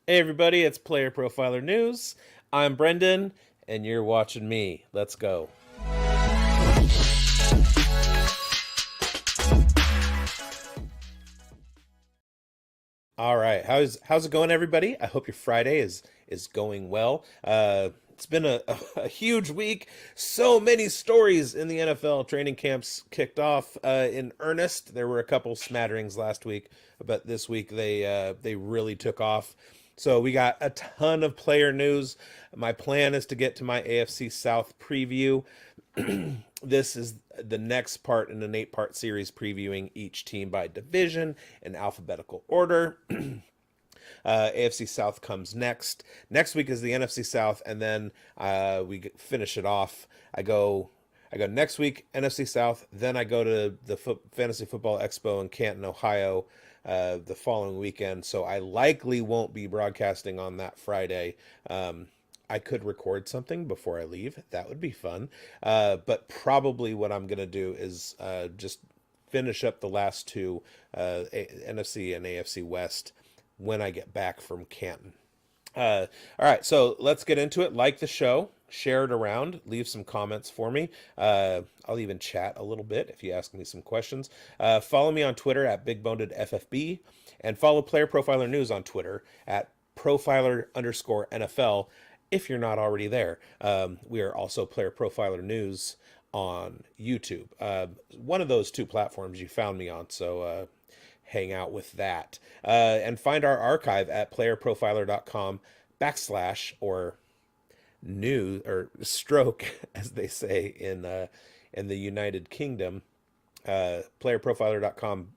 Hey everybody, it's Player Profiler News. I'm Brendan, and you're watching me. Let's go. All right, how's it going, everybody? I hope your Friday is going well. It's been a huge week. So many stories in the NFL. Training camps kicked off in earnest. There were a couple smatterings last week, but this week they really took off. So we got a ton of player news. My plan is to get to my AFC South preview. This is the next part in an 8-part series previewing each team by division in alphabetical order. AFC South comes next. Next week is the NFC South, and then we finish it off. I go next week NFC South. Then I go to the Fantasy Football Expo in Canton, Ohio, the following weekend. So I likely won't be broadcasting on that Friday. I could record something before I leave. That would be fun. But probably what I'm going to do is just finish up the last two NFC and AFC West when I get back from Canton. All right, so let's get into it. Like the show, share it around, leave some comments for me. I'll even chat a little bit if you ask me some questions. Follow me on Twitter at BigBonedFFB, and follow Player Profiler News on Twitter at Profiler_NFL if you're not already there. We are also Player Profiler News on YouTube. One of those two platforms you found me on, so hang out with that. And find our archive at playerprofiler.com / or new or stroke, as they say in the United Kingdom, playerprofiler.com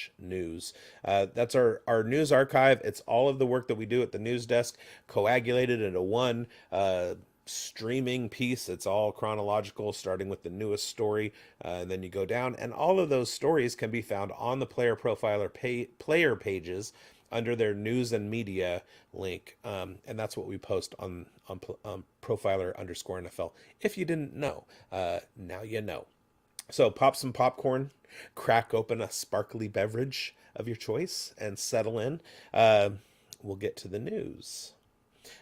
/ news. That's our news archive. It's all of the work that we do at the news desk coagulated into one streaming piece. It's all chronological, starting with the newest story, and then you go down, and all of those stories can be found on the Player Profiler player pages under their news and media link, and that's what we post on Profiler_NFL. If you didn't know, now you know. So pop some popcorn, crack open a sparkly beverage of your choice, and settle in. We'll get to the news.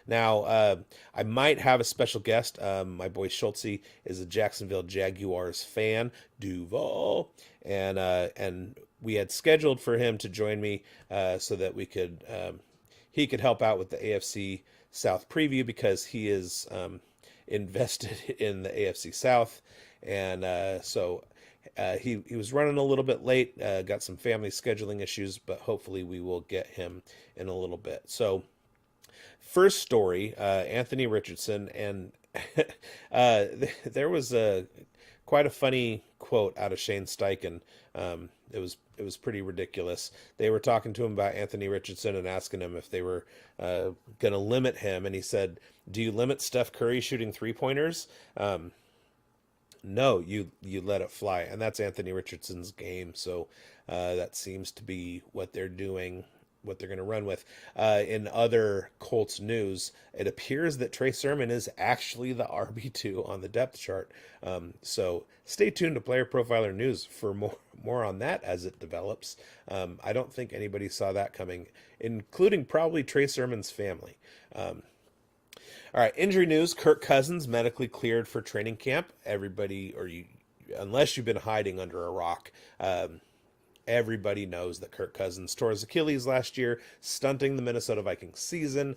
Now, I might have a special guest. My boy Schultz is a Jacksonville Jaguars fan, Duval, and we had scheduled for him to join me so that he could help out with the AFC South preview because he is invested in the AFC South, and he was running a little bit late. Got some family scheduling issues, but hopefully we will get him in a little bit. So. First story, Anthony Richardson, and there was quite a funny quote out of Shane Steichen. It was pretty ridiculous. They were talking to him about Anthony Richardson and asking him if they were going to limit him, and he said, "Do you limit Steph Curry shooting 3-pointers?" No, you let it fly, and that's Anthony Richardson's game. So that seems to be what they're doing, what they're going to run with. In other Colts news, it appears that Trey Sermon is actually the RB2 on the depth chart. So stay tuned to Player Profiler News for more on that as it develops. I don't think anybody saw that coming, including probably Trey Sermon's family. All right, injury news. Kirk Cousins medically cleared for training camp. Everybody, unless you've been hiding under a rock, everybody knows that Kirk Cousins tore his Achilles last year, stunting the Minnesota Vikings season.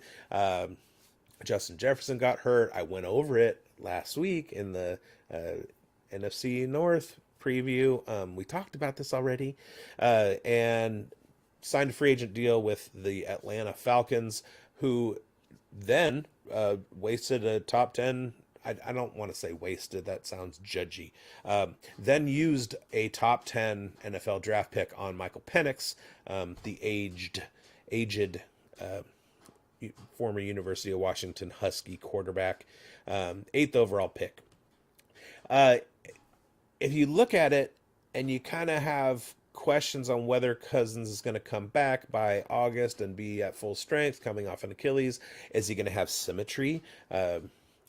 Justin Jefferson got hurt. I went over it last week in the NFC North preview. We talked about this already. And signed a free agent deal with the Atlanta Falcons, who then wasted a top 10. I don't want to say wasted. That sounds judgy. Then used a top 10 NFL draft pick on Michael Penix, the aged former University of Washington Husky quarterback, 8th overall pick. If you look at it and you kind of have questions on whether Cousins is going to come back by August and be at full strength coming off an Achilles, is he going to have symmetry?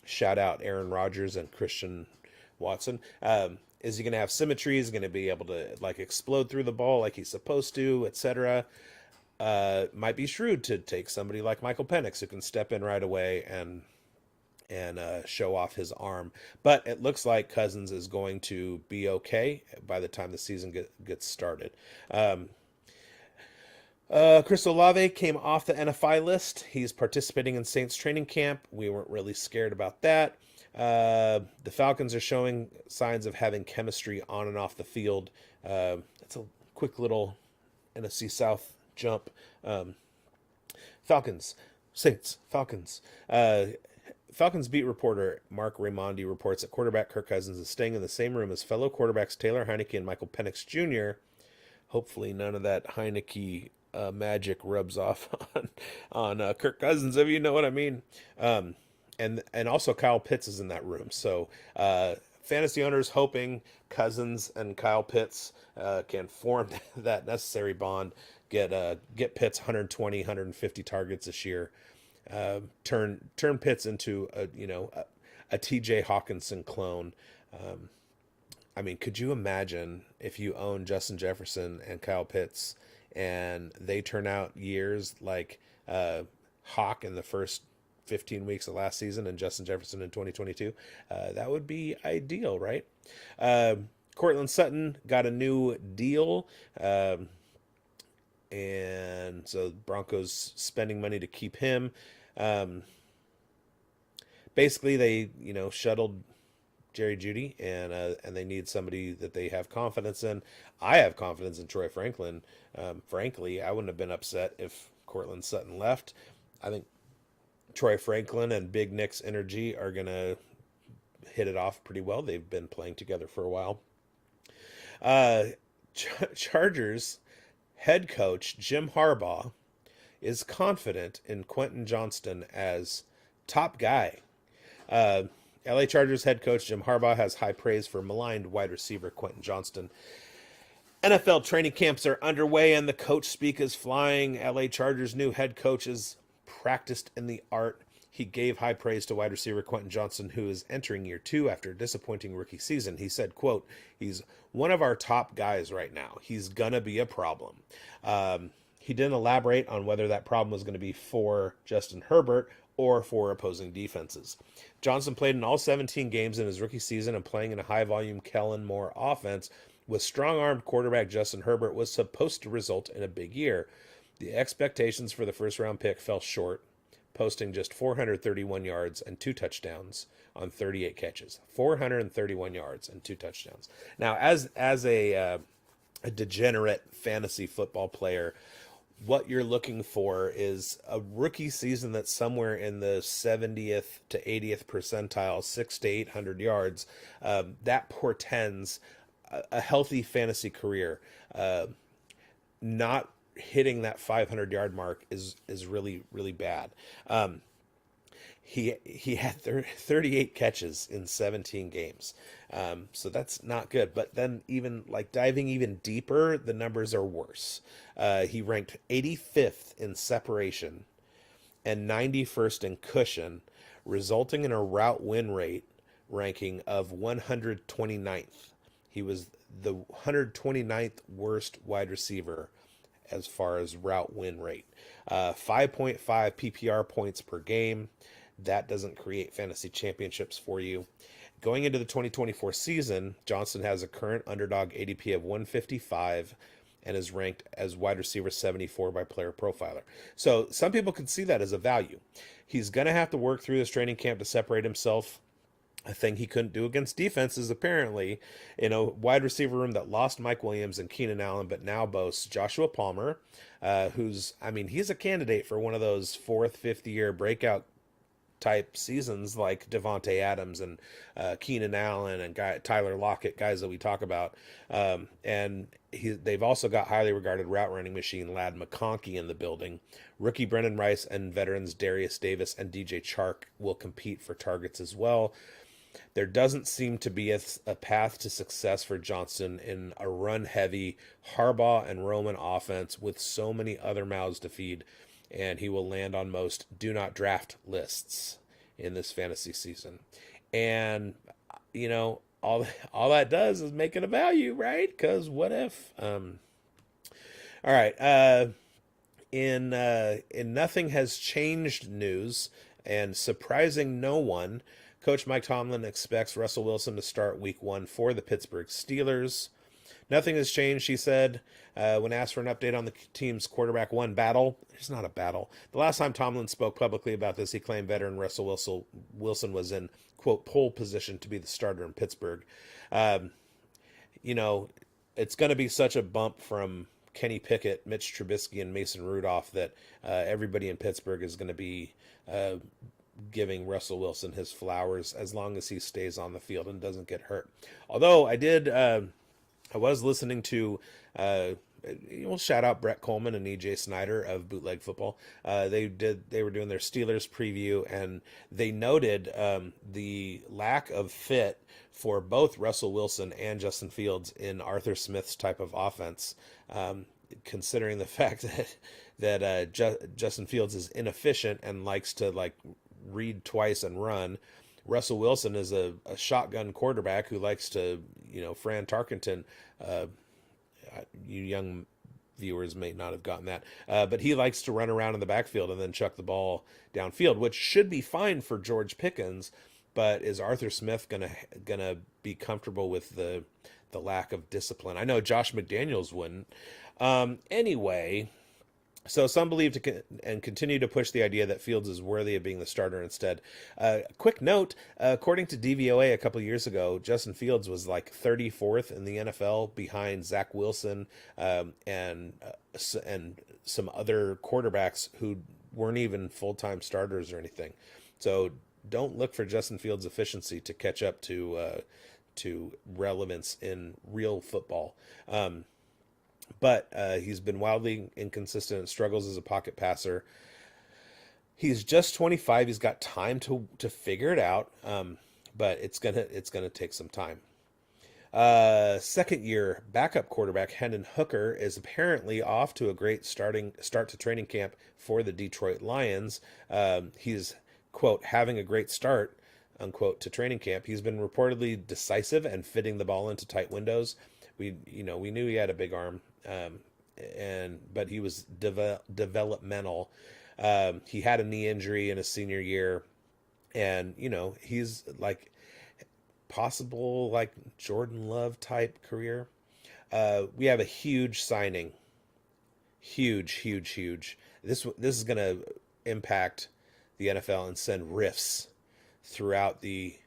Shout out Aaron Rodgers and Christian Watson. Is he going to have symmetry? Is he going to be able to explode through the ball like he's supposed to, etc.? might be shrewd to take somebody like Michael Penix who can step in right away and show off his arm. But it looks like Cousins is going to be okay by the time the season gets started. Chris Olave came off the NFI list. He's participating in Saints training camp. We weren't really scared about that. The Falcons are showing signs of having chemistry on and off the field. It's a quick little NFC South jump. Falcons, Saints, Falcons. Falcons beat reporter Mark Raimondi reports that quarterback Kirk Cousins is staying in the same room as fellow quarterbacks Taylor Heinicke and Michael Penix Jr. Hopefully none of that Heinicke magic rubs off on Kirk Cousins, if you know what I mean. And also Kyle Pitts is in that room. So fantasy owners hoping Cousins and Kyle Pitts can form that necessary bond, get Pitts 120, 150 targets this year, turn Pitts into a TJ Hawkinson clone. I mean, could you imagine if you own Justin Jefferson and Kyle Pitts and they turn out years like Hawk in the first 15 weeks of last season and Justin Jefferson in 2022? That would be ideal, right? Cortland Sutton got a new deal. And so Broncos spending money to keep him. Basically, they shuttled Jerry Jeudy, and they need somebody that they have confidence in. I have confidence in Troy Franklin. Frankly, I wouldn't have been upset if Cortland Sutton left. I think Troy Franklin and Big Nick's energy are gonna hit it off pretty well. They've been playing together for a while. Chargers head coach Jim Harbaugh is confident in Quentin Johnston as top guy. LA Chargers head coach Jim Harbaugh has high praise for maligned wide receiver Quentin Johnston. NFL training camps are underway and the coach speak is flying. LA Chargers new head coach is practiced in the art. He gave high praise to wide receiver Quentin Johnston, who is entering year 2 after a disappointing rookie season. He said, quote, "He's one of our top guys right now. He's going to be a problem." He didn't elaborate on whether that problem was going to be for Justin Herbert or for opposing defenses. Johnson played in all 17 games in his rookie season and playing in a high-volume Kellen Moore offense with strong-armed quarterback Justin Herbert was supposed to result in a big year. The expectations for the first-round pick fell short, posting just 431 yards and 2 touchdowns on 38 catches. 431 yards and 2 touchdowns. Now, as a degenerate fantasy football player, what you're looking for is a rookie season that's somewhere in the 70th to 80th percentile, 600 to 800 yards. That portends a healthy fantasy career. Not hitting that 500-yard mark is really, really bad. He had 38 catches in 17 games. So that's not good. But then even like diving even deeper, the numbers are worse. He ranked 85th in separation and 91st in cushion, resulting in a route win rate ranking of 129th. He was the 129th worst wide receiver as far as route win rate. 5.5 PPR points per game. That doesn't create fantasy championships for you. Going into the 2024 season, Johnson has a current underdog ADP of 155 and is ranked as wide receiver 74 by Player Profiler. So some people could see that as a value. He's going to have to work through this training camp to separate himself. A thing he couldn't do against defenses, apparently, in a wide receiver room that lost Mike Williams and Keenan Allen, but now boasts Joshua Palmer, he's a candidate for one of those 4th, 5th year breakout type seasons like Devontae Adams and Keenan Allen and Tyler Lockett, guys that we talk about. And they've also got highly regarded route running machine Ladd McConkey in the building. Rookie Brendan Rice and veterans Darius Davis and DJ Chark will compete for targets as well. There doesn't seem to be a path to success for Johnson in a run-heavy Harbaugh and Roman offense with so many other mouths to feed, and he will land on most do not draft lists in this fantasy season. And, all that does is make it a value, right? Because what if? All right. In nothing has changed news and surprising no one, Coach Mike Tomlin expects Russell Wilson to start Week 1 for the Pittsburgh Steelers. Nothing has changed, he said, when asked for an update on the team's quarterback one battle. It's not a battle. The last time Tomlin spoke publicly about this, he claimed veteran Russell Wilson was in, quote, pole position to be the starter in Pittsburgh. Um, you know, it's going to be such a bump from Kenny Pickett, Mitch Trubisky, and Mason Rudolph that everybody in Pittsburgh is going to be giving Russell Wilson his flowers as long as he stays on the field and doesn't get hurt. Although I was listening to, we'll shout out Brett Coleman and EJ Snyder of Bootleg Football. They were doing their Steelers preview, and they noted the lack of fit for both Russell Wilson and Justin Fields in Arthur Smith's type of offense, considering the fact that Justin Fields is inefficient and likes to like read twice and run. Russell Wilson is a shotgun quarterback who likes to, Fran Tarkenton, you young viewers may not have gotten that, but he likes to run around in the backfield and then chuck the ball downfield, which should be fine for George Pickens. But is Arthur Smith gonna be comfortable with the lack of discipline? I know Josh McDaniels wouldn't. Anyway. So some believe and continue to push the idea that Fields is worthy of being the starter instead. Quick note, according to DVOA a couple years ago, Justin Fields was like 34th in the NFL behind Zach Wilson and some other quarterbacks who weren't even full-time starters or anything. So don't look for Justin Fields' efficiency to catch up to relevance in real football. But he's been wildly inconsistent and struggles as a pocket passer. He's just 25. He's got time to figure it out, but it's gonna take some time. Second year backup quarterback Hendon Hooker is apparently off to a great start to training camp for the Detroit Lions. He's, quote, having a great start, unquote, to training camp. He's been reportedly decisive and fitting the ball into tight windows. We knew he had a big arm, but he was developmental. He had a knee injury in his senior year, and he's like possible like Jordan Love type career. We have a huge signing, huge. This is gonna impact the NFL and send rifts throughout the,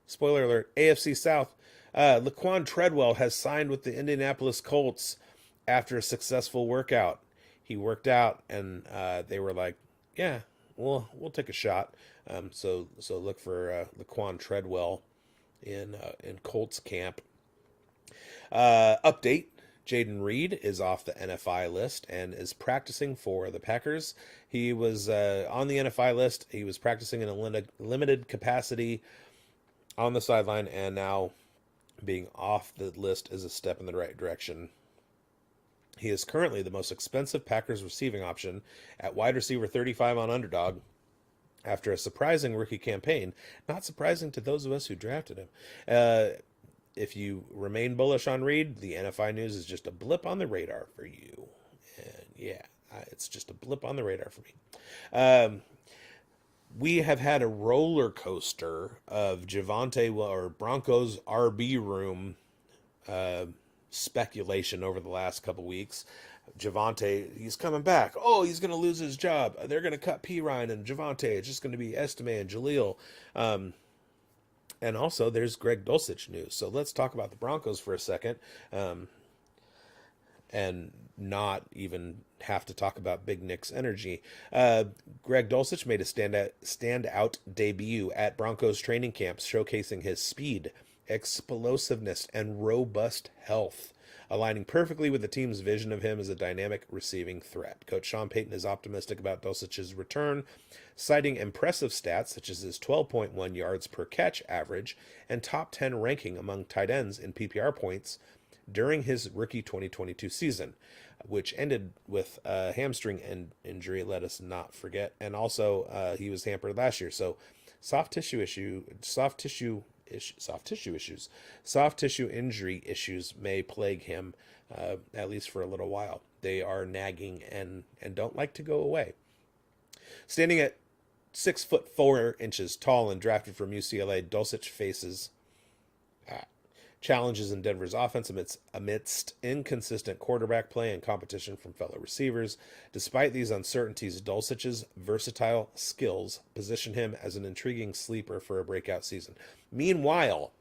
spoiler alert, AFC South. Laquan Treadwell has signed with the Indianapolis Colts after a successful workout. He worked out, and they were like, "Yeah, we'll take a shot." So look for Laquan Treadwell in Colts camp. Update: Jaden Reed is off the NFI list and is practicing for the Packers. He was on the NFI list. He was practicing in a limited capacity on the sideline, and now being off the list is a step in the right direction. He is currently the most expensive Packers receiving option at wide receiver 35 on Underdog after a surprising rookie campaign. Not surprising to those of us who drafted him. If you remain bullish on Reed, the NFI news is just a blip on the radar for you. And yeah, it's just a blip on the radar for me. We have had a roller coaster of Javonte or Broncos RB room speculation over the last couple weeks. Javonte, he's coming back. Oh, he's going to lose his job. They're going to cut P. Ryan and Javonte. It's just going to be Estime and Jaleel. And also, there's Greg Dulcich news. So let's talk about the Broncos for a second. And not even have to talk about Big Nick's energy. Greg Dulcich made a standout debut at Broncos training camp, showcasing his speed, explosiveness, and robust health, aligning perfectly with the team's vision of him as a dynamic receiving threat. Coach Sean Payton is optimistic about Dulcich's return, citing impressive stats such as his 12.1 yards per catch average and top 10 ranking among tight ends in PPR points during his rookie 2022 season, which ended with a hamstring injury, let us not forget. And also, he was hampered last year. So soft tissue injury issues may plague him, at least for a little while. They are nagging and don't like to go away. Standing at 6'4" tall and drafted from UCLA, Dulcich faces challenges in Denver's offense amidst inconsistent quarterback play and competition from fellow receivers. Despite these uncertainties, Dulcich's versatile skills position him as an intriguing sleeper for a breakout season. Meanwhile,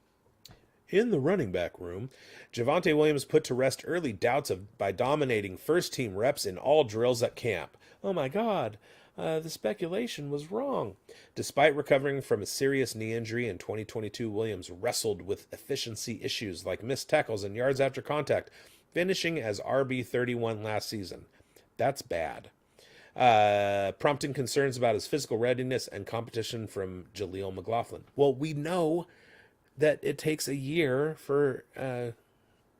in the running back room, Javonte Williams put to rest early doubts by dominating first-team reps in all drills at camp. Oh my God, the speculation was wrong. Despite recovering from a serious knee injury in 2022, Williams wrestled with efficiency issues like missed tackles and yards after contact, finishing as RB31 last season. That's bad. Prompting concerns about his physical readiness and competition from Jaleel McLaughlin. Well, we know that it takes a year for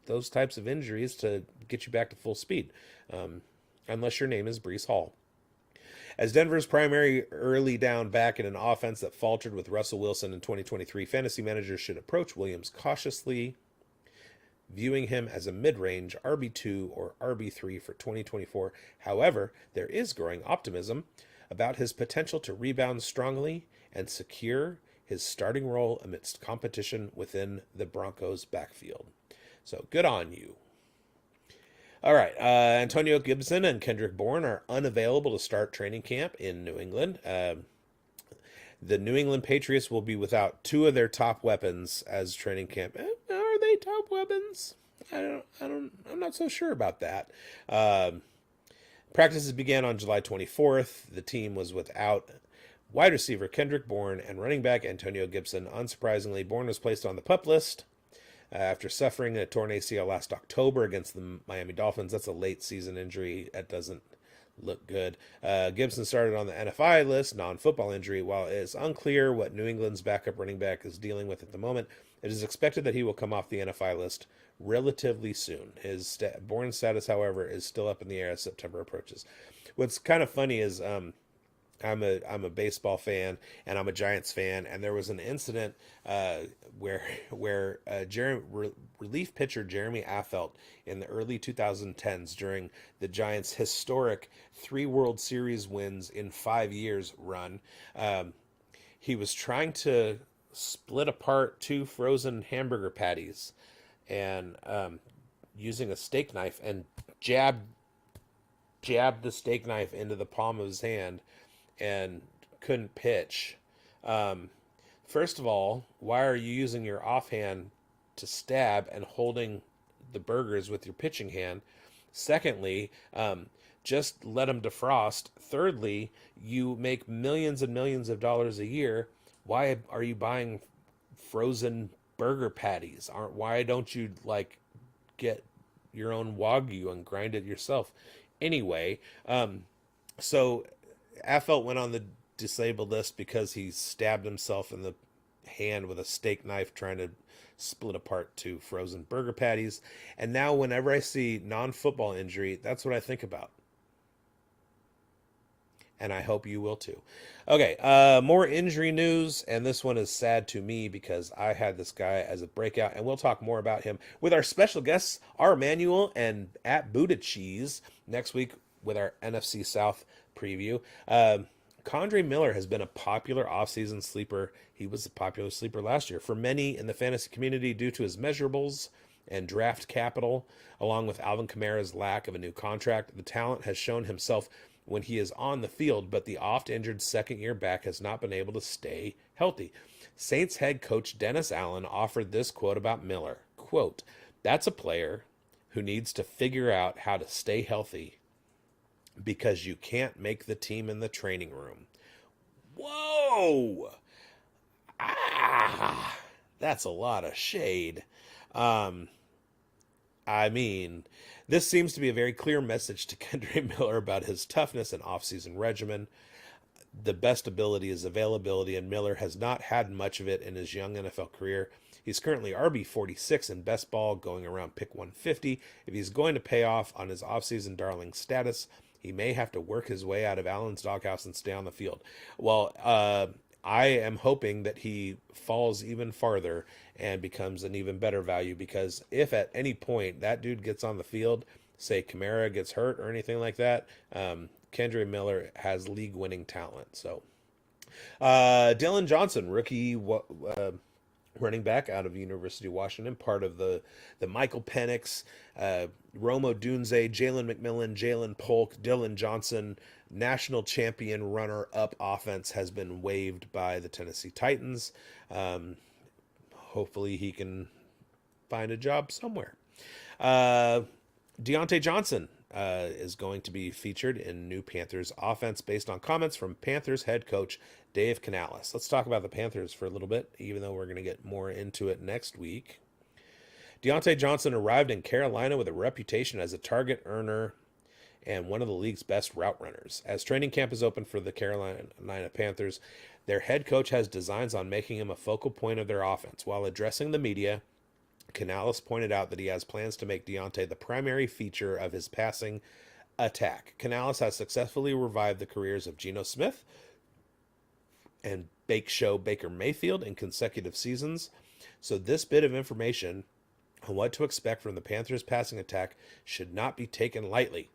those types of injuries to get you back to full speed, unless your name is Breece Hall. As Denver's primary early down back in an offense that faltered with Russell Wilson in 2023, fantasy managers should approach Williams cautiously, viewing him as a mid-range RB2 or RB3 for 2024. However, there is growing optimism about his potential to rebound strongly and secure his starting role amidst competition within the Broncos' backfield. So good on you. All right, Antonio Gibson and Kendrick Bourne are unavailable to start training camp in New England. The New England Patriots will be without two of their top weapons as training camp. Are they top weapons? I'm not so sure about that. Practices began on July 24th. The team was without wide receiver Kendrick Bourne and running back Antonio Gibson. Unsurprisingly, Bourne was placed on the PUP list after suffering a torn ACL last October against the Miami Dolphins. That's a late season injury. That doesn't look good. Gibson started on the NFI list, non-football injury. While it is unclear what New England's backup running back is dealing with at the moment, it is expected that he will come off the NFI list relatively soon. His Bourne status, however, is still up in the air as September approaches. What's kind of funny is I'm a baseball fan and I'm a Giants fan, and there was an incident where relief pitcher Jeremy Affeldt in the early 2010s during the Giants' historic 3 World Series wins in 5 years run, he was trying to split apart 2 frozen hamburger patties and using a steak knife and jabbed the steak knife into the palm of his hand and couldn't pitch. First of all, why are you using your offhand to stab and holding the burgers with your pitching hand? Secondly, just let them defrost. Thirdly, you make millions and millions of dollars a year. Why are you buying frozen burger patties? Why don't you get your own Wagyu and grind it yourself? Anyway, so Affeldt went on the disabled list because he stabbed himself in the hand with a steak knife trying to split apart 2 frozen burger patties. And now whenever I see non-football injury, that's what I think about. And I hope you will too. Okay, more injury news, and this one is sad to me because I had this guy as a breakout, and we'll talk more about him with our special guests, R. Manuel and at Buddha Cheese, next week with our NFC South preview. Condre Miller has been a popular offseason sleeper. He was a popular sleeper last year for many in the fantasy community due to his measurables and draft capital, along with Alvin Kamara's lack of a new contract. The talent has shown himself when he is on the field, but the oft-injured second-year back has not been able to stay healthy. Saints head coach Dennis Allen offered this quote about Miller. Quote, "That's a player who needs to figure out how to stay healthy because you can't make the team in the training room." Whoa! That's a lot of shade. I mean, this seems to be a very clear message to Kendrick Miller about his toughness and offseason regimen. The best ability is availability, and Miller has not had much of it in his young NFL career. He's currently RB46 in best ball, going around pick 150. If he's going to pay off on his offseason darling status, he may have to work his way out of Allen's doghouse and stay on the field. Well, I am hoping that he falls even farther and becomes an even better value, because if at any point that dude gets on the field, say Kamara gets hurt or anything like that. Kendre Miller has league-winning talent. So, Dylan Johnson, rookie running back out of University of Washington, part of the Michael Penix, Romo Dunze, Jalen McMillan, Jalen Polk, Dylan Johnson, national champion runner-up offense has been waived by the Tennessee Titans. Hopefully he can find a job somewhere. Deontay Johnson is going to be featured in new Panthers offense based on comments from Panthers head coach Dave Canales. Let's talk about the Panthers for a little bit, even though we're going to get more into it next week. Deontay Johnson arrived in Carolina with a reputation as a target earner and one of the league's best route runners. As training camp is open for the Carolina Panthers, their head coach has designs on making him a focal point of their offense. While addressing the media, Canales pointed out that he has plans to make Deontay the primary feature of his passing attack. Canales has successfully revived the careers of Geno Smith and Baker Mayfield in consecutive seasons. So this bit of information on what to expect from the Panthers' passing attack should not be taken lightly.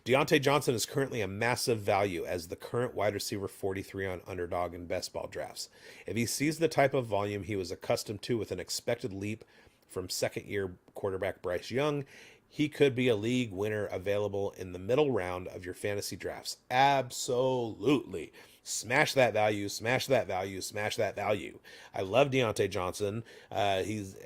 Deontay Johnson is currently a massive value as the current wide receiver 43 on Underdog in best ball drafts. If he sees the type of volume he was accustomed to with an expected leap from second-year quarterback Bryce Young, he could be a league winner available in the middle round of your fantasy drafts. Absolutely. Smash that value, smash that value, smash that value. I love Deontay Johnson. He's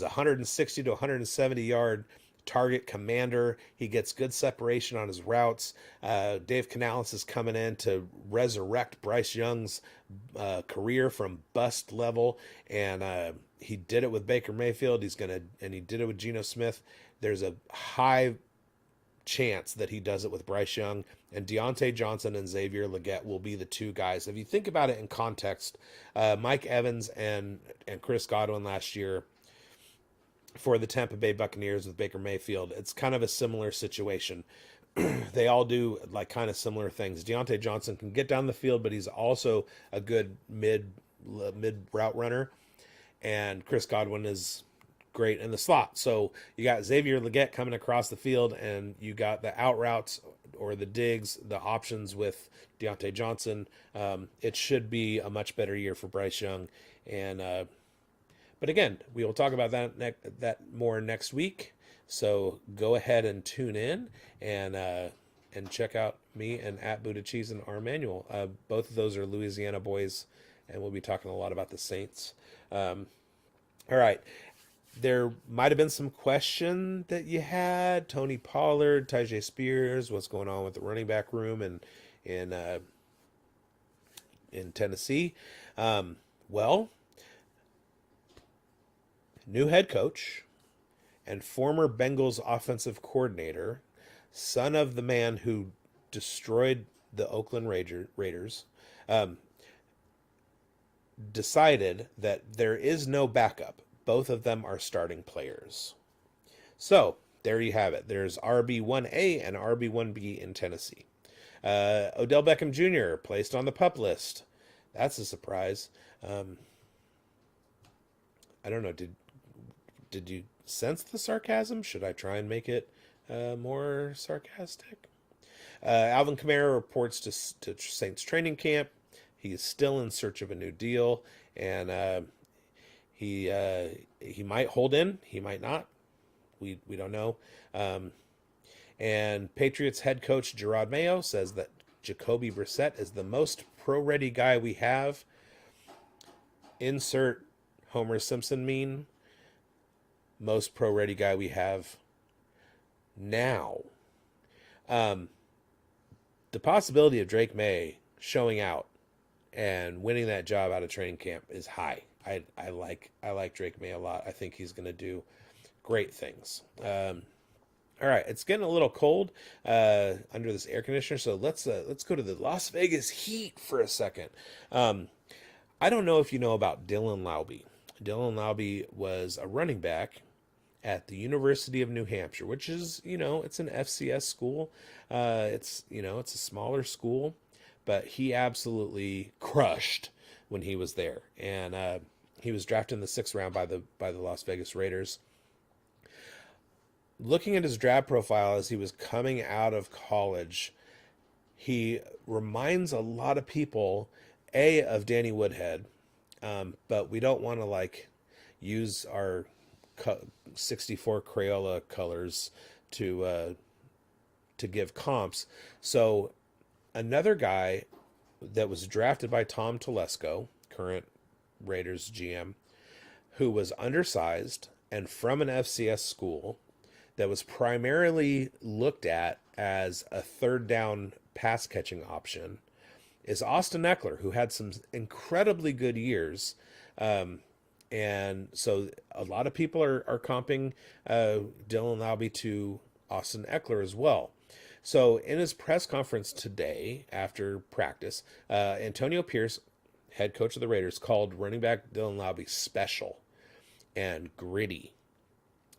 160 to 170 yard target commander. He gets good separation on his routes. Dave Canales is coming in to resurrect Bryce Young's career from bust level, and he did it with Baker Mayfield. And he did it with Geno Smith. There's a high chance that he does it with Bryce Young, and Deontay Johnson and Xavier Legette will be the two guys. If you think about it in context, Mike Evans and Chris Godwin last year for the Tampa Bay Buccaneers with Baker Mayfield, it's kind of a similar situation. They all do like kind of similar things. Deontay Johnson can get down the field, but he's also a good mid route runner, and Chris Godwin is great in the slot. So you got Xavier Legette coming across the field, and you got the out routes or the digs, the options with Deontay Johnson. It should be a much better year for Bryce Young. And but again, we will talk about that more next week. So go ahead and tune in and check out me and at Buddha Cheese and our manual. Both of those are Louisiana boys, and we'll be talking a lot about the Saints. All right. There might have been some question that you had. Tony Pollard, Tyjae Spears, what's going on with the running back room in Tennessee? Well, new head coach and former Bengals offensive coordinator, son of the man who destroyed the Oakland Raiders, decided that there is no backup. Both of them are starting players. So there you have it. There's RB1A and RB1B in Tennessee. Odell Beckham Jr. placed on the PUP list. That's a surprise. I don't know. Did you sense the sarcasm? Should I try and make it more sarcastic? Alvin Kamara reports to Saints training camp. He is still in search of a new deal, and he might hold in. He might not. We don't know. And Patriots head coach Gerard Mayo says that Jacoby Brissett is the most pro-ready guy we have. Insert Homer Simpson meme. Most pro-ready guy we have now. The possibility of Drake May showing out and winning that job out of training camp is high. I like Drake May a lot. I think he's going to do great things. All right, it's getting a little cold under this air conditioner, so let's go to the Las Vegas Heat for a second. I don't know if you know about Dylan Laube. Dylan Laube was a running back at the University of New Hampshire, which is, it's an FCS school. It's a smaller school, but he absolutely crushed when he was there. And he was drafted in the 6th round by the Las Vegas Raiders. looking at his draft profile as he was coming out of college, he reminds a lot of people, of Danny Woodhead, but we don't want to use our 64 Crayola colors to give comps. So another guy that was drafted by Tom Telesco, current Raiders GM, who was undersized and from an FCS school that was primarily looked at as a third down pass catching option, is Austin Eckler, who had some incredibly good years. And so a lot of people are comping Dylan Laube to Austin Eckler as well. So in his press conference today after practice, Antonio Pierce, head coach of the Raiders, called running back Dylan Laube special and gritty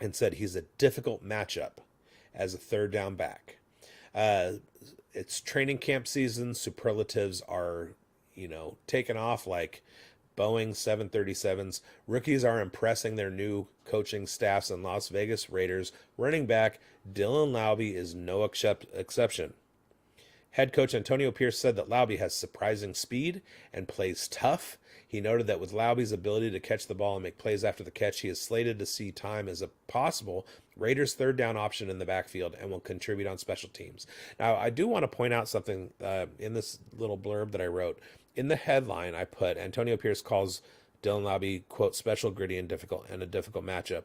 and said he's a difficult matchup as a third down back. It's training camp season. Superlatives are, taken off like Boeing 737s. Rookies are impressing their new coaching staffs, and Las Vegas Raiders running back Dylan Laube is no exception. Head coach Antonio Pierce said that Laube has surprising speed and plays tough. He noted that with Laube's ability to catch the ball and make plays after the catch, he is slated to see time as a possible Raiders third down option in the backfield and will contribute on special teams. Now, I do want to point out something in this little blurb that I wrote. In the headline, I put Antonio Pierce calls Dylan Laube, quote, special, gritty, and a difficult matchup.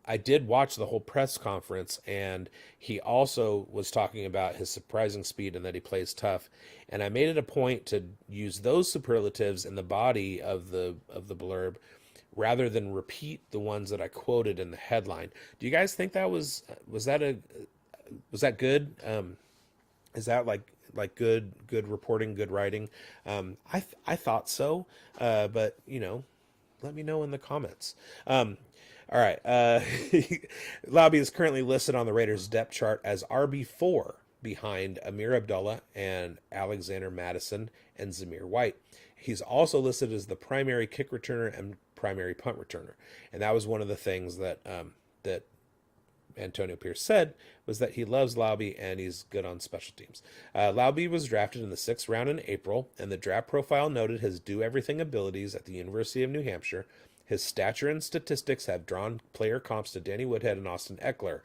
I did watch the whole press conference, and he also was talking about his surprising speed and that he plays tough. And I made it a point to use those superlatives in the body of the blurb rather than repeat the ones that I quoted in the headline. Do you guys think that was that good? Is that like good reporting, good writing? I thought so, but let me know in the comments. All right. Laube is currently listed on the Raiders depth chart as RB4 behind Amir Abdullah and Alexander Madison and Zamir White. He's also listed as the primary kick returner and primary punt returner. And that was one of the things that that Antonio Pierce said, was that he loves Laube and he's good on special teams. Laube was drafted in the 6th round in April, and the draft profile noted his do-everything abilities at the University of New Hampshire. His stature and statistics have drawn player comps to Danny Woodhead and Austin Eckler.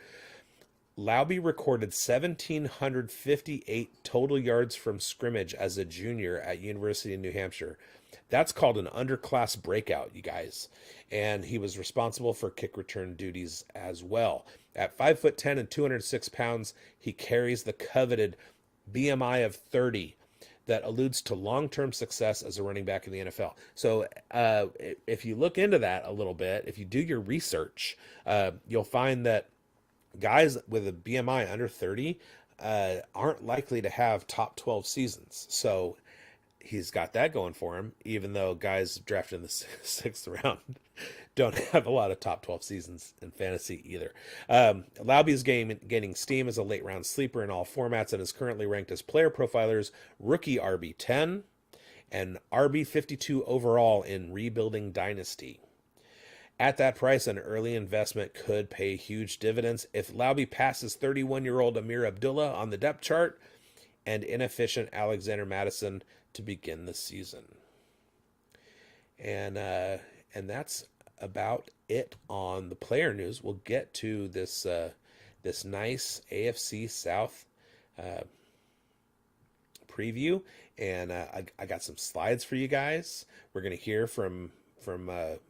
Laube recorded 1,758 total yards from scrimmage as a junior at University of New Hampshire. That's called an underclass breakout, you guys. And he was responsible for kick return duties as well. At 5'10" and 206 pounds, he carries the coveted BMI of 30 that alludes to long-term success as a running back in the NFL. So if you look into that a little bit, if you do your research, you'll find that guys with a BMI under 30 aren't likely to have top 12 seasons. So he's got that going for him, even though guys drafted in the 6th round don't have a lot of top 12 seasons in fantasy either. Laube is gaining steam as a late round sleeper in all formats and is currently ranked as Player Profiler's rookie RB10 and RB52 overall in Rebuilding Dynasty. At that price, an early investment could pay huge dividends if Laube passes 31-year-old Amir Abdullah on the depth chart and inefficient Alexander Madison to begin the season. And that's about it on the player news. We'll get to this nice AFC South preview, and I got some slides for you guys. We're going to hear from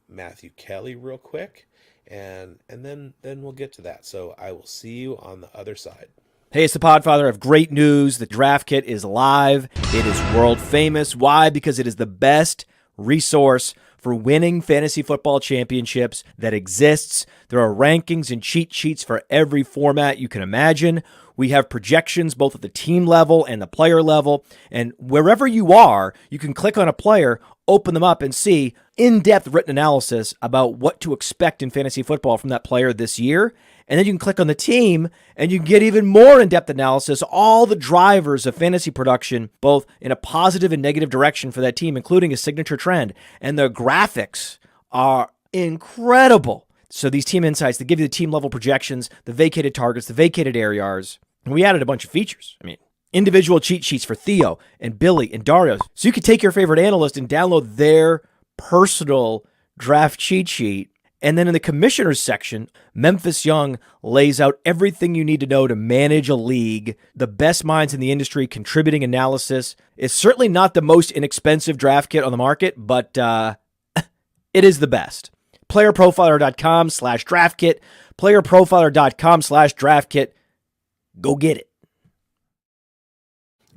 Matthew Kelly real quick, and then we'll get to that. So I will see you on the other side. Hey, it's the Podfather. I have great news. The draft kit is live. It is world famous. Why? Because it is the best resource for winning fantasy football championships that exists. There are rankings and cheat sheets for every format you can imagine. We have projections both at the team level and the player level. And wherever you are, you can click on a player, open them up, and see in-depth written analysis about what to expect in fantasy football from that player this year. And then you can click on the team, and you can get even more in-depth analysis, all the drivers of fantasy production, both in a positive and negative direction for that team, including a signature trend. And the graphics are incredible. So these team insights, they give you the team level projections, the vacated targets, the vacated ARs. And we added a bunch of features. I mean, individual cheat sheets for Theo and Billy and Dario. So you could take your favorite analyst and download their personal draft cheat sheet. And then in the commissioners section, Memphis Young lays out everything you need to know to manage a league. The best minds in the industry contributing analysis. It's certainly not the most inexpensive draft kit on the market, but it is the best. Playerprofiler.com/draftkit. Playerprofiler.com/draftkit. Go get it.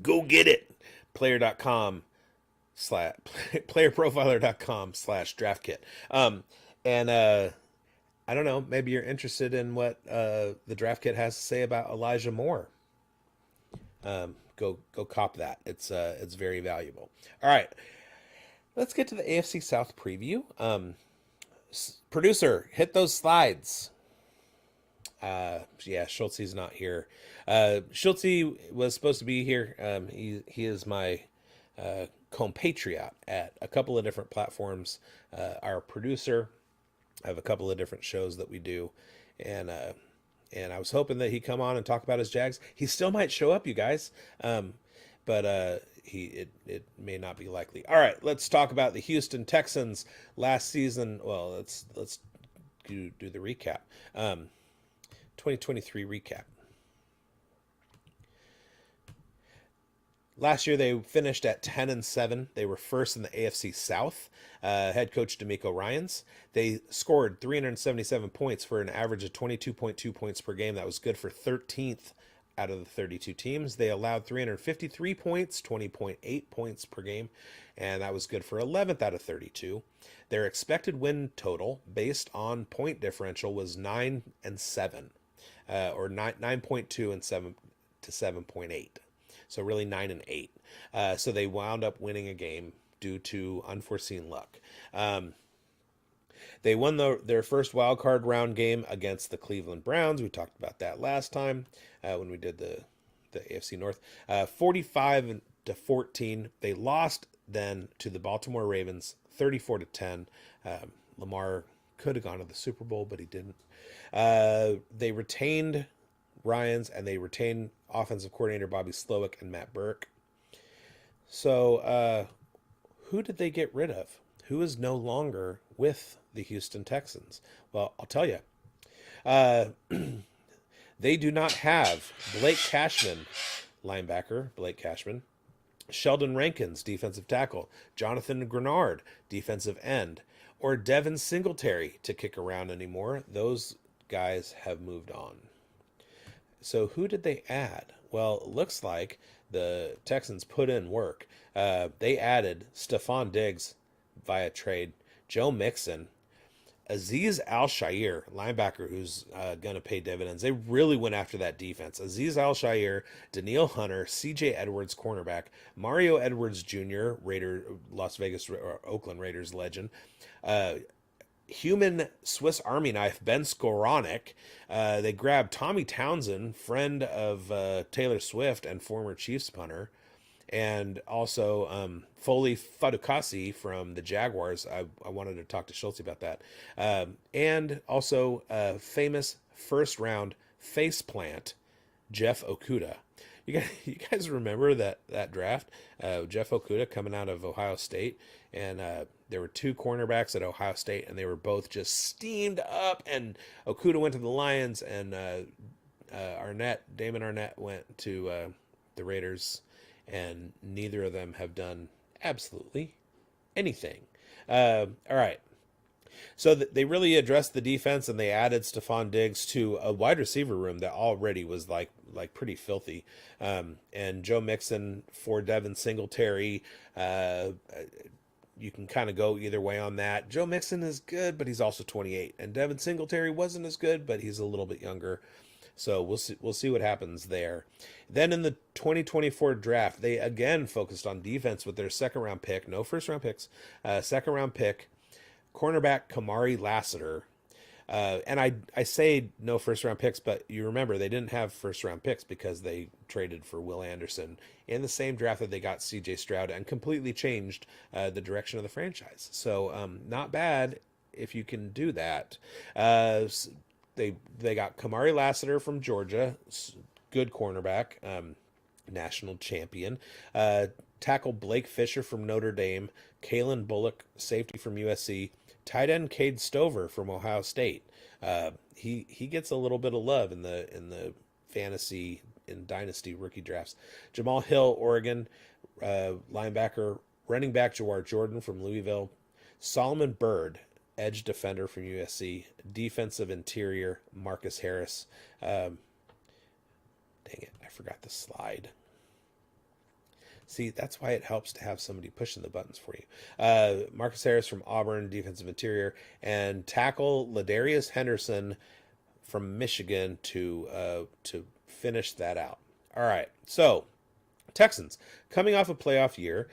Go get it. Playerprofiler.com/draftkit. And I don't know, maybe you're interested in what the draft kit has to say about Elijah Moore. Go cop that. It's very valuable. All right, let's get to the AFC South preview. Producer, hit those slides. Yeah, Schultz is not here. Schultz was supposed to be here. He is my compatriot at a couple of different platforms. Our producer. I have a couple of different shows that we do, and I was hoping that he'd come on and talk about his Jags. He still might show up, you guys, but it may not be likely. All right, let's talk about the Houston Texans last season. Well, let's do the recap. 2023 recap. Last year, they finished at 10-7. They were first in the AFC South. Head coach D'Amico Ryans. They scored 377 points for an average of 22.2 points per game. That was good for 13th out of the 32 teams. They allowed 353 points, 20.8 points per game, and that was good for 11th out of 32. Their expected win total, based on point differential, was 9 and 7, or 9.2 and 7 to 7.8. So really 9 and 8. So they wound up winning a game due to unforeseen luck. They won their first wild card round game against the Cleveland Browns. We talked about that last time when we did the AFC North. 45-14. They lost then to the Baltimore Ravens, 34-10. Lamar could have gone to the Super Bowl, but he didn't. They retained Ryans, and they retained offensive coordinator Bobby Slowick and Matt Burke. So who did they get rid of? Who is no longer with the Houston Texans? Well, I'll tell you. They do not have Blake Cashman, linebacker, Blake Cashman, Sheldon Rankins, defensive tackle, Jonathan Grenard, defensive end, or Devin Singletary to kick around anymore. Those guys have moved on. So who did they add? Well, it looks like the Texans put in work. They added Stephon Diggs via trade, Joe Mixon, Azeez Al-Shaair, linebacker who's going to pay dividends. They really went after that defense. Azeez Al-Shaair, Danielle Hunter, C.J. Edwards, cornerback, Mario Edwards Jr., Las Vegas or Oakland Raiders legend, human Swiss Army knife, Ben Skowronek. They grabbed Tommy Townsend, friend of Taylor Swift and former Chiefs punter, and also Foley Fadukasi from the Jaguars. I wanted to talk to Schultz about that. And also famous first-round faceplant, Jeff Okudah. You guys remember that draft? Jeff Okudah coming out of Ohio State, and there were two cornerbacks at Ohio State, and they were both just steamed up. And Okudah went to the Lions, and Damon Arnett went to the Raiders, and neither of them have done absolutely anything. All right. So they really addressed the defense, and they added Stephon Diggs to a wide receiver room that already was like pretty filthy. And Joe Mixon for Devin Singletary. You can kind of go either way on that. Joe Mixon is good, but he's also 28, and Devin Singletary wasn't as good, but he's a little bit younger. So we'll see what happens there. Then in the 2024 draft, they again focused on defense with their second round pick, no first round picks, second round pick, cornerback Kamari Lassiter. And I say no first round picks, but you remember they didn't have first round picks because they traded for Will Anderson in the same draft that they got CJ Stroud and completely changed the direction of the franchise. So not bad if you can do that. Uh, they got Kamari Lassiter from Georgia, good cornerback, national champion. Tackle Blake Fisher from Notre Dame, Kalen Bullock, safety from USC, tight end Cade Stover from Ohio State. He gets a little bit of love in the fantasy in dynasty rookie drafts. Jamal Hill, Oregon, linebacker, running back Jawar Jordan from Louisville, Solomon Byrd, edge defender from USC, defensive interior Marcus Harris. Dang it, I forgot the slide. See, that's why it helps to have somebody pushing the buttons for you. Marcus Harris from Auburn, defensive interior, and tackle Ladarius Henderson from Michigan to finish that out. All right, so Texans coming off a playoff year.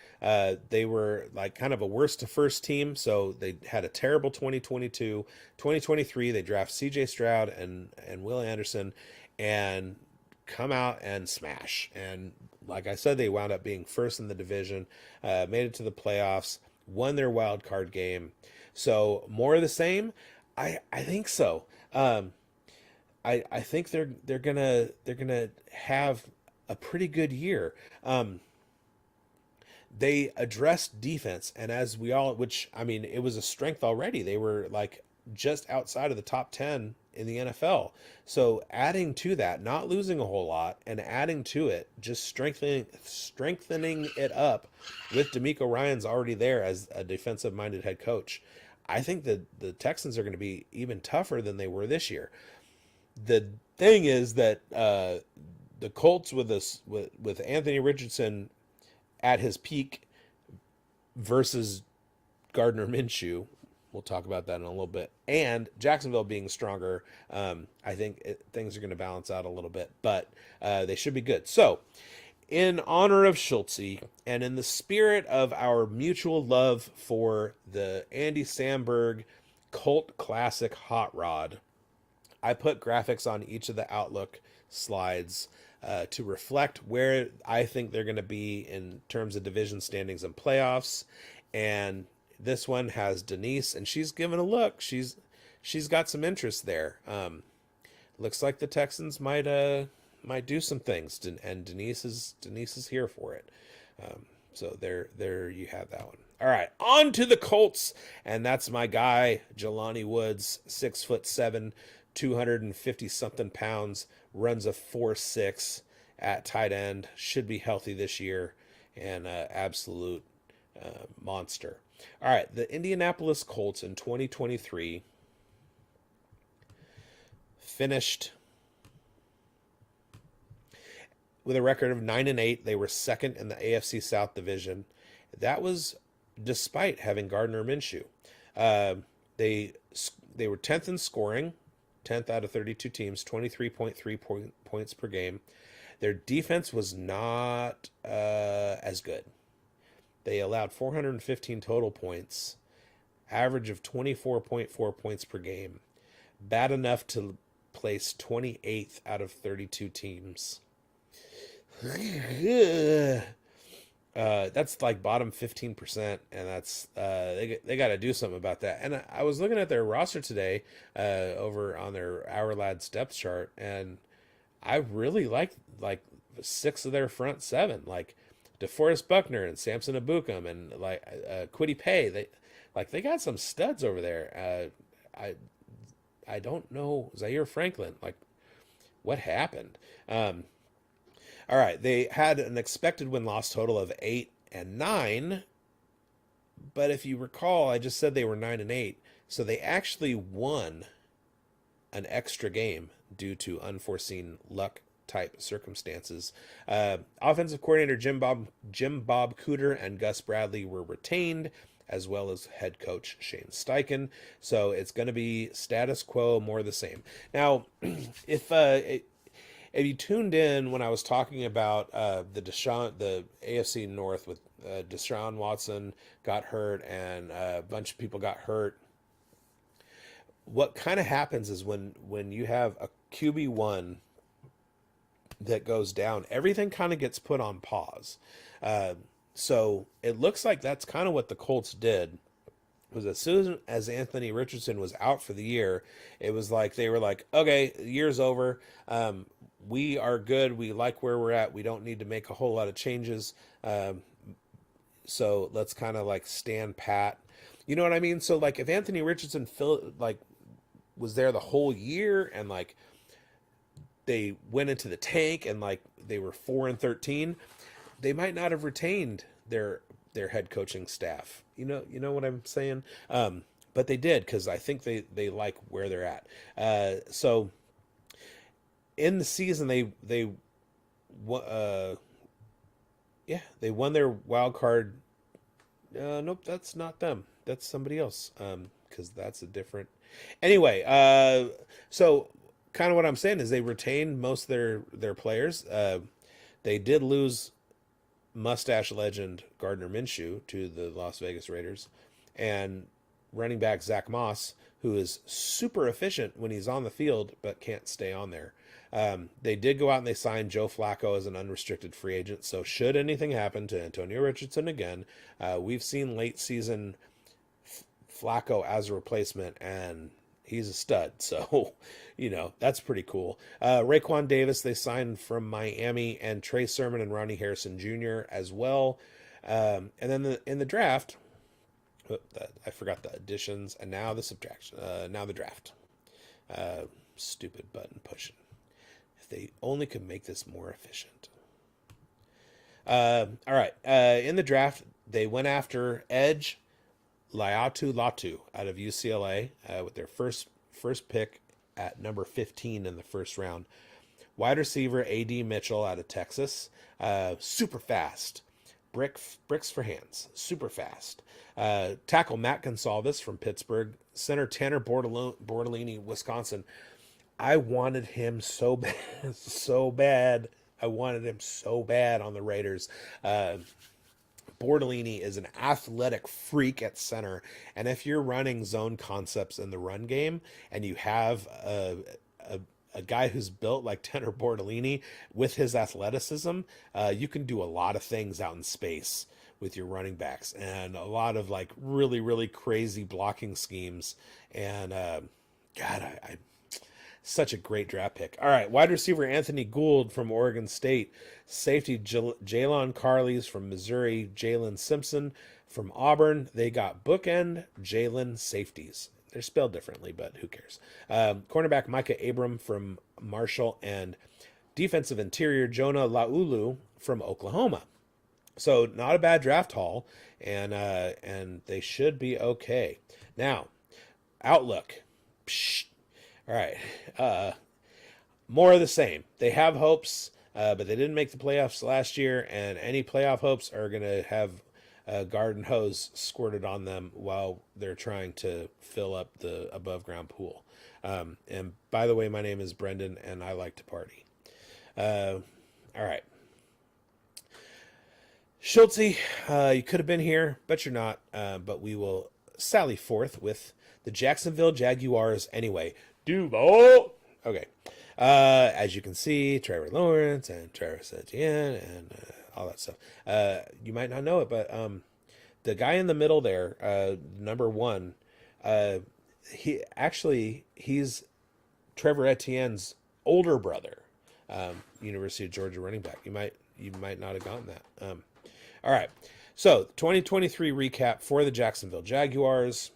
They were like kind of a worst to first team, so they had a terrible 2022. 2023, they draft C.J. Stroud and Will Anderson, and come out and smash. And like I said, they wound up being first in the division, made it to the playoffs, won their wild card game. So more of the same. I think so. I think they're gonna have a pretty good year. They addressed defense, and as we all, which I mean, it was a strength already. They were like just outside of the top 10 in the NFL. So adding to that, not losing a whole lot, and adding to it, just strengthening it up with D'Amico Ryan's already there as a defensive-minded head coach. I think that the Texans are going to be even tougher than they were this year. The thing is that the Colts with Anthony Richardson at his peak versus Gardner Minshew, we'll talk about that in a little bit, and Jacksonville being stronger, I think things are going to balance out a little bit, but they should be good. So, in honor of Schultz and in the spirit of our mutual love for the Andy Samberg cult classic Hot Rod, I put graphics on each of the Outlook slides to reflect where I think they're going to be in terms of division standings and playoffs. And this one has Denise, and she's given a look. She's got some interest there. Looks like the Texans might do some things, and Denise is here for it. So there you have that one. All right, on to the Colts, and that's my guy Jelani Woods, 6'7", 250 something pounds, runs a 4.6 at tight end, should be healthy this year, and absolute monster. All right, the Indianapolis Colts in 2023 finished with a record of 9-8. They were second in the AFC South division. That was despite having Gardner Minshew. They were 10th in scoring, 10th out of 32 teams, 23.3 points per game. Their defense was not as good. They allowed 415 total points, average of 24.4 points per game. Bad enough to place 28th out of 32 teams. That's like bottom 15%, and that's they got to do something about that. And I was looking at their roster today over on their Our Lads depth chart, and I really like 6 of their front 7, like DeForest Buckner and Samson Ebukam and like Kwity Paye. They got some studs over there. I don't know Zaire Franklin. Like, what happened? All right, they had an expected win-loss total of 8 and 9, but if you recall, I just said they were 9 and 8, so they actually won an extra game due to unforeseen luck-type circumstances. Offensive coordinator Jim Bob Cooter and Gus Bradley were retained, as well as head coach Shane Steichen. So it's going to be status quo, more of the same. Now, if you tuned in when I was talking about the AFC North with Deshaun Watson got hurt and a bunch of people got hurt, what kind of happens is when you have a QB1 that goes down, everything kind of gets put on pause. So it looks like that's kind of what the Colts did was as soon as Anthony Richardson was out for the year, it was like they were like, okay, the year's over. We are good. We like where we're at. We don't need to make a whole lot of changes. So let's kind of like stand pat. You know what I mean? So like if Anthony Richardson was there the whole year and like they went into the tank and like they were 4-13, they might not have retained their head coaching staff. You know what I'm saying? But they did because I think they like where they're at. So in the season they won their wild card. Nope, that's not them. That's somebody else. Because that's a different. Anyway, so kind of what I'm saying is they retained most of their players. They did lose mustache legend Gardner Minshew to the Las Vegas Raiders, and running back Zach Moss, who is super efficient when he's on the field but can't stay on there. They did go out and they signed Joe Flacco as an unrestricted free agent. So should anything happen to Antonio Richardson again, we've seen late season Flacco as a replacement, and he's a stud. So, that's pretty cool. Raekwon Davis, they signed from Miami, and Trey Sermon and Ronnie Harrison Jr. as well. And then in the draft, I forgot the additions, and now the subtraction. Now the draft. Stupid button pushing. If they only could make this more efficient. All right. In the draft, they went after edge Laiatu Latu out of UCLA with their first pick at number 15 in the first round. Wide receiver A.D. Mitchell out of Texas, super fast. Bricks for hands, super fast. Tackle Matt Gonsalves from Pittsburgh. Center Tanner Bortolini, Wisconsin. I wanted him so bad, so bad. I wanted him so bad on the Raiders. Bortolini is an athletic freak at center, and if you're running zone concepts in the run game and you have a guy who's built like Tanner Bortolini with his athleticism, you can do a lot of things out in space with your running backs and a lot of like really, really crazy blocking schemes. And I such a great draft pick. All right, wide receiver Anthony Gould from Oregon State. Safety Jalen Carleys from Missouri. Jalen Simpson from Auburn. They got bookend Jalen safeties. They're spelled differently, but who cares? Cornerback Micah Abram from Marshall, and defensive interior Jonah Laulu from Oklahoma. So not a bad draft haul, and they should be okay. Now, outlook. Psh. All right. More of the same. They have hopes, but they didn't make the playoffs last year, and any playoff hopes are going to have a garden hose squirted on them while they're trying to fill up the above ground pool. And by the way, my name is Brendan, and I like to party. All right. Schultz, you could have been here, but you're not. But we will sally forth with the Jacksonville Jaguars anyway. Duval. Okay. As you can see, Trevor Lawrence and Travis Etienne and all that stuff. You might not know it, but the guy in the middle there, number one, he's Trevor Etienne's older brother, University of Georgia running back. You might not have gotten that. All right. So 2023 recap for the Jacksonville Jaguars.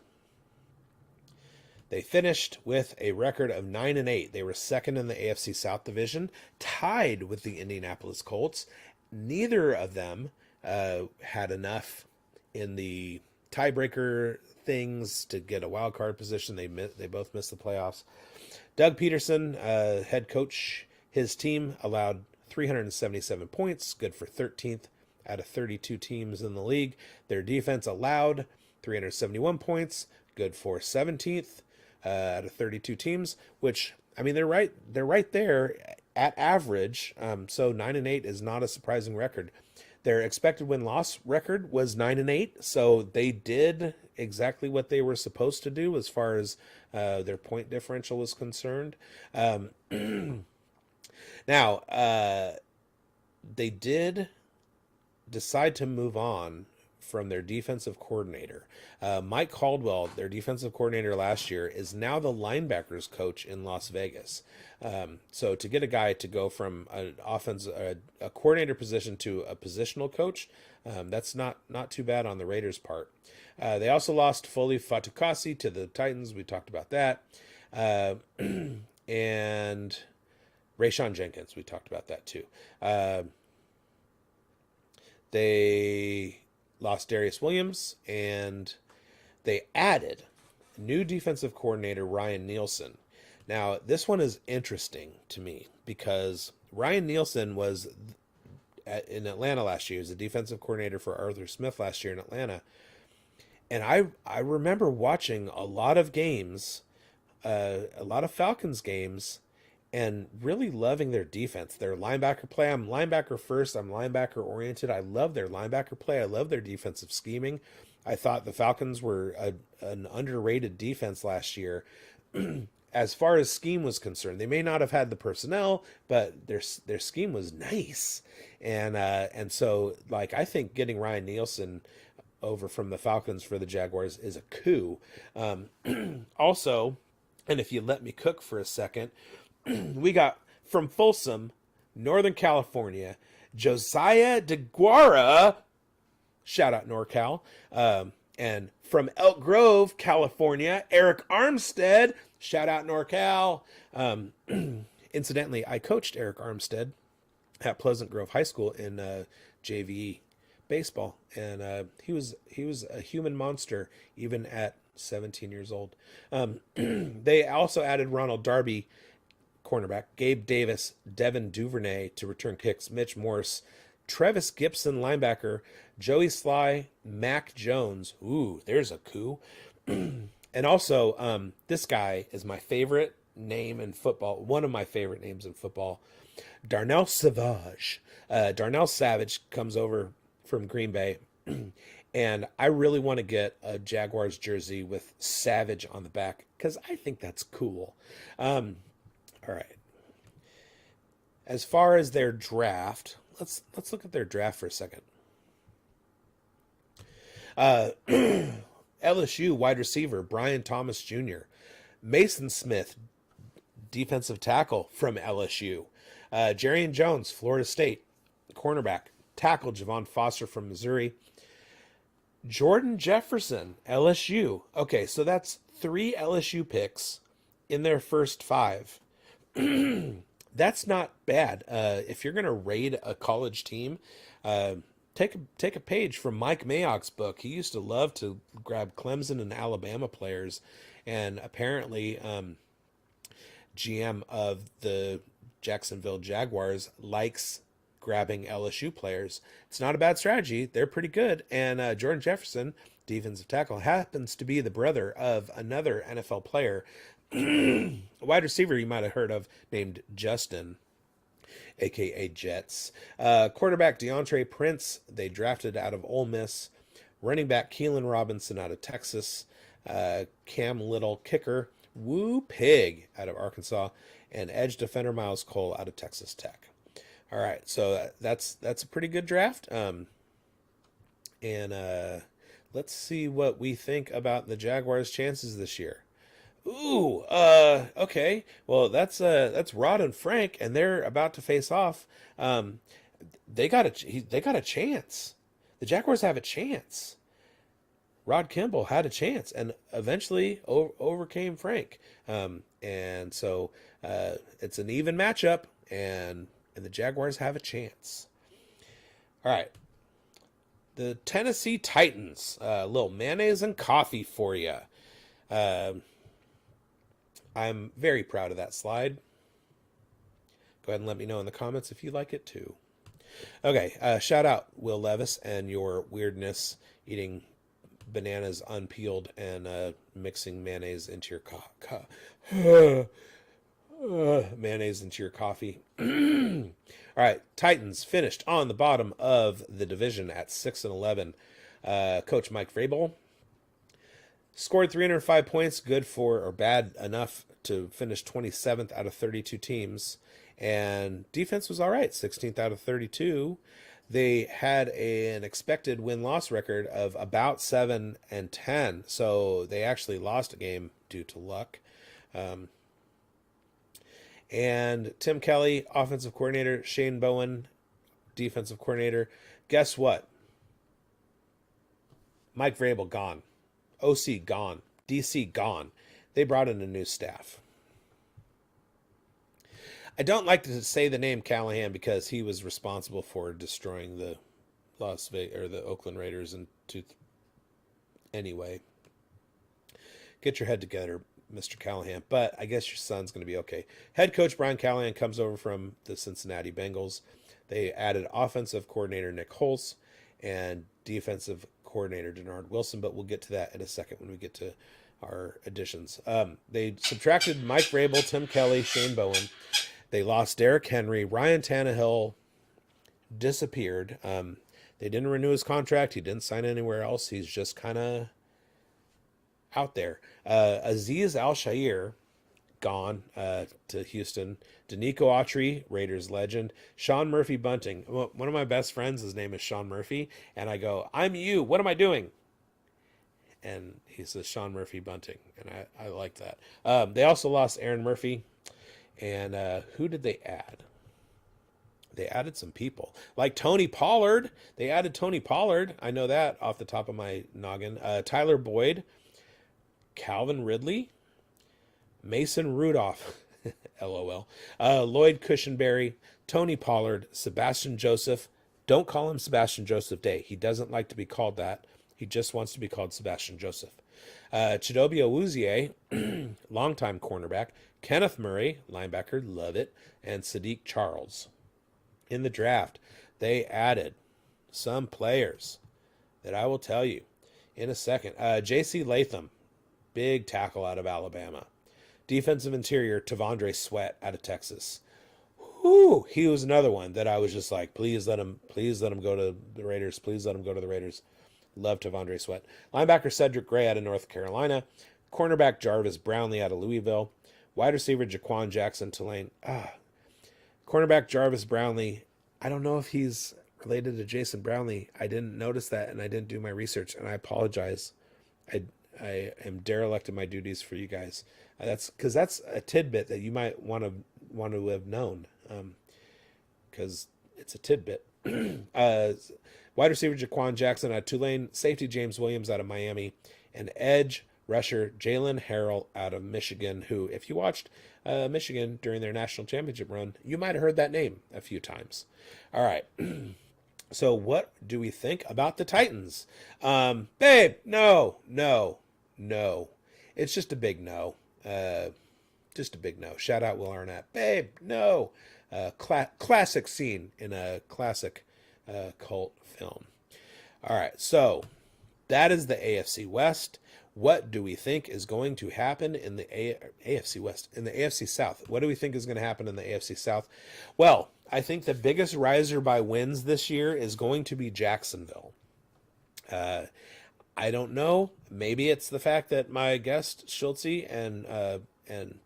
They finished with a record of 9-8. They were second in the AFC South division, tied with the Indianapolis Colts. Neither of them had enough in the tiebreaker things to get a wild card position. They both missed the playoffs. Doug Peterson, head coach, his team allowed 377 points, good for 13th out of 32 teams in the league. Their defense allowed 371 points, good for 17th. Out of 32 teams, which, I mean, they're right there at average. So 9-8 is not a surprising record. Their expected win-loss record was 9-8, so they did exactly what they were supposed to do as far as their point differential was concerned. Now, they did decide to move on from their defensive coordinator. Mike Caldwell, their defensive coordinator last year, is now the linebackers coach in Las Vegas. So to get a guy to go from a coordinator position to a positional coach, that's not too bad on the Raiders' part. They also lost Foley Fatukasi to the Titans. We talked about that. And Rayshawn Jenkins, we talked about that too. They lost Darius Williams, and they added new defensive coordinator Ryan Nielsen. Now, this one is interesting to me because Ryan Nielsen was in Atlanta last year. He was a defensive coordinator for Arthur Smith last year in Atlanta. And I remember watching a lot of games, a lot of Falcons games, and really loving their defense, their linebacker play. I'm linebacker first. I'm linebacker oriented. I love their linebacker play. I love their defensive scheming. I thought the Falcons were an underrated defense last year. As far as scheme was concerned, they may not have had the personnel, but their scheme was nice. And so, like, I think getting Ryan Nielsen over from the Falcons for the Jaguars is a coup. Also, and if you let me cook for a second, we got from Folsom, Northern California, Josiah DeGuara, shout out NorCal, and from Elk Grove, California, Eric Armstead, shout out NorCal. Incidentally, I coached Eric Armstead at Pleasant Grove High School in JV baseball, and he was a human monster even at 17 years old. They also added Ronald Darby, cornerback, Gabe Davis, Devin Duvernay to return kicks, Mitch Morse, Trevis Gibson, linebacker, Joey Sly, Mac Jones. Ooh, there's a coup. And also, this guy is my favorite name in football, one of my favorite names in football, Darnell Savage. Darnell Savage comes over from Green Bay, and I really want to get a Jaguars jersey with Savage on the back because I think that's cool. All right. As far as their draft, let's look at their draft for a second. LSU wide receiver Brian Thomas Jr., Mason Smith, defensive tackle from LSU, Jarian Jones, Florida State, cornerback, tackle Javon Foster from Missouri, Jordan Jefferson, LSU. Okay, so that's 3 LSU picks in their first 5. That's not bad. If you're going to raid a college team, take a page from Mike Mayock's book. He used to love to grab Clemson and Alabama players, and apparently GM of the Jacksonville Jaguars likes grabbing LSU players. It's not a bad strategy. They're pretty good. And Jordan Jefferson, defensive tackle, happens to be the brother of another NFL player, a wide receiver you might have heard of named Justin, aka Jets. Quarterback DeAndre Prince, they drafted out of Ole Miss. Running back Keelan Robinson out of Texas. Cam Little, kicker Woo Pig out of Arkansas. And edge defender Miles Cole out of Texas Tech. All right, so that's a pretty good draft. And let's see what we think about the Jaguars' chances this year. Ooh, okay. Well, that's Rod and Frank, and they're about to face off. They got a chance. The Jaguars have a chance. Rod Kimball had a chance, and eventually overcame Frank. And so it's an even matchup, and the Jaguars have a chance. All right. The Tennessee Titans, a little mayonnaise and coffee for you. I'm very proud of that slide. Go ahead and let me know in the comments if you like it too. Okay, shout out Will Levis and your weirdness eating bananas unpeeled and mixing mayonnaise into your mayonnaise into your coffee. All right, Titans finished on the bottom of the division at 6-11. Coach Mike Vrabel scored 305 points, good for or bad enough to finish 27th out of 32 teams. And defense was all right, 16th out of 32. they had an expected win-loss record of about 7-10, so they actually lost a game due to luck. And Tim Kelly, offensive coordinator, Shane Bowen, defensive coordinator. Guess what? Mike Vrabel gone. OC gone. DC gone. They brought in a new staff. I don't like to say the name Callahan because he was responsible for destroying the Las Vegas or the Oakland Raiders anyway. Get your head together, Mr. Callahan. But I guess your son's going to be okay. Head coach Brian Callahan comes over from the Cincinnati Bengals. They added offensive coordinator Nick Holtz and defensive coordinator Denard Wilson, but we'll get to that in a second when we get to our additions. They subtracted Mike Vrabel, Tim Kelly, Shane Bowen. They lost Derrick Henry. Ryan Tannehill disappeared. They didn't renew his contract. He didn't sign anywhere else. He's just kind of out there. Aziz Al-Shair, gone to Houston. Danico Autry, Raiders legend. Sean Murphy Bunting. One of my best friends, his name is Sean Murphy. And I go, I'm you. What am I doing? And he says, Sean Murphy Bunting. And I like that. They also lost Aaron Murphy. And who did they add? They added some people. Like Tony Pollard. They added Tony Pollard. I know that off the top of my noggin. Tyler Boyd. Calvin Ridley. Mason Rudolph. LOL. Lloyd Cushenberry. Tony Pollard. Sebastian Joseph. Don't call him Sebastian Joseph Day. He doesn't like to be called that. He just wants to be called Sebastian Joseph. Chidobe Awuzie, longtime cornerback. Kenneth Murray, linebacker, love it. And Sadiq Charles. In the draft, they added some players that I will tell you in a second. J.C. Latham, big tackle out of Alabama. Defensive interior, Tavondre Sweat out of Texas. Whew, he was another one that I was just like, please let him go to the Raiders. Please let him go to the Raiders. Love Tavondre Sweat. Linebacker Cedric Gray out of North Carolina. Cornerback Jarvis Brownlee out of Louisville. Wide receiver Jaquan Jackson Tulane. Cornerback Jarvis Brownlee. I don't know if he's related to Jason Brownlee. I didn't notice that, and I didn't do my research, and I apologize. I am derelict in my duties for you guys. That's a tidbit that you might want to have known, because it's a tidbit. Wide receiver Jaquan Jackson out of Tulane, safety James Williams out of Miami, and edge rusher Jalen Harrell out of Michigan, who, if you watched Michigan during their national championship run, you might have heard that name a few times. All right. So what do we think about the Titans? Babe, no. It's just a big no. Just a big no. Shout out Will Arnett. Babe, no. Classic scene in a classic cult film. All right, so that is the AFC West. What do we think is going to happen in the AFC West? In the AFC South, what do we think is going to happen in the AFC South? Well, I think the biggest riser by wins this year is going to be Jacksonville. I don't know. Maybe it's the fact that my guest Schultz and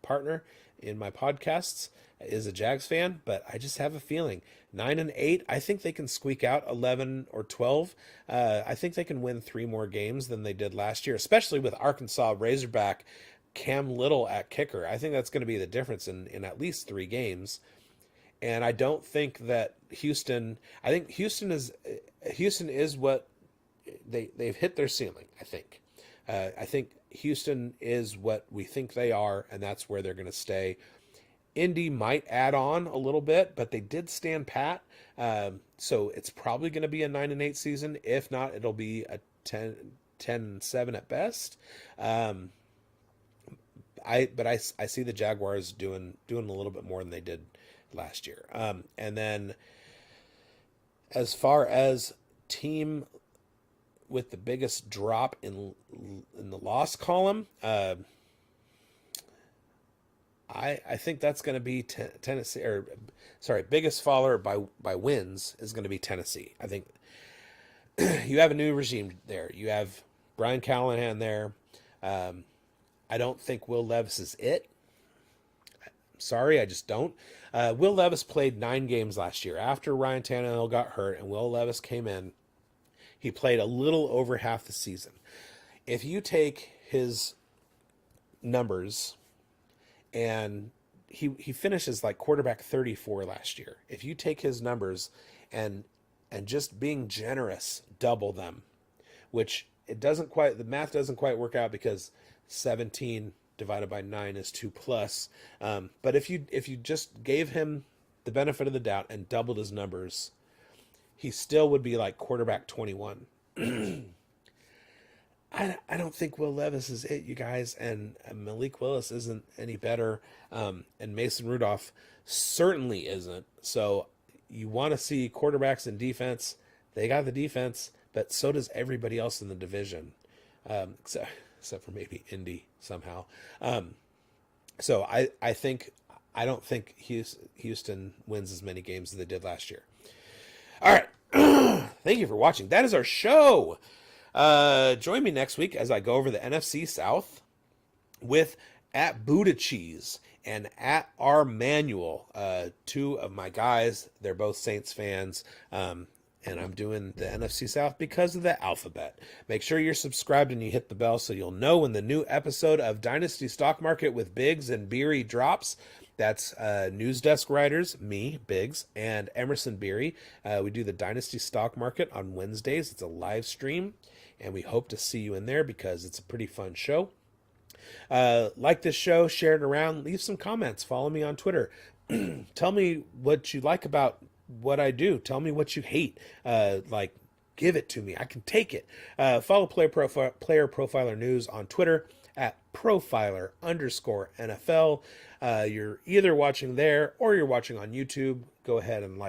partner in my podcasts is a Jags fan, but I just have a feeling 9-8. I think they can squeak out 11 or 12. I think they can win 3 more games than they did last year, especially with Arkansas Razorback Cam Little at kicker. I think that's going to be the difference in at least 3 games. And I don't think that Houston. I think Houston is what they've hit their ceiling. I think Houston is what we think they are, and that's where they're going to stay. Indy might add on a little bit, but they did stand pat. So it's probably going to be a 9-8 season. If not, it'll be a 10-7 at best. I see the Jaguars doing a little bit more than they did last year. And then as far as team with the biggest drop in the loss column, I think that's going to be Tennessee. Biggest faller by wins is going to be Tennessee. I think you have a new regime there. You have Brian Callahan there. I don't think Will Levis is it. Sorry, I just don't. Will Levis played 9 games last year. After Ryan Tannehill got hurt and Will Levis came in, he played a little over half the season. If you take his numbers, and he finishes like quarterback 34 last year. If you take his numbers and just being generous, double them, which the math doesn't quite work out because 17 divided by 9 is 2 plus. But if you just gave him the benefit of the doubt and doubled his numbers, he still would be like quarterback 21. I don't think Will Levis is it, you guys, and Malik Willis isn't any better, and Mason Rudolph certainly isn't. So you want to see quarterbacks and defense. They got the defense, but so does everybody else in the division, except for maybe Indy somehow. So I don't think Houston wins as many games as they did last year. All right. Thank you for watching. That is our show. Join me next week as I go over the NFC South with at Buddha Cheese and at R Manuel, 2 of my guys. They're both Saints fans. And I'm doing the NFC South because of the alphabet. Make sure you're subscribed and you hit the bell so you'll know when the new episode of Dynasty Stock Market with Biggs and Beery drops. That's news desk writers, me, Biggs, and Emerson Beery. We do the Dynasty Stock Market on Wednesdays. It's a live stream, and we hope to see you in there because it's a pretty fun show. Like this show, share it around, leave some comments, follow me on Twitter. Tell me what you like about what I do. Tell me what you hate. Give it to me. I can take it. Follow Player Profiler News on Twitter at profiler_NFL. You're either watching there or you're watching on YouTube. Go ahead and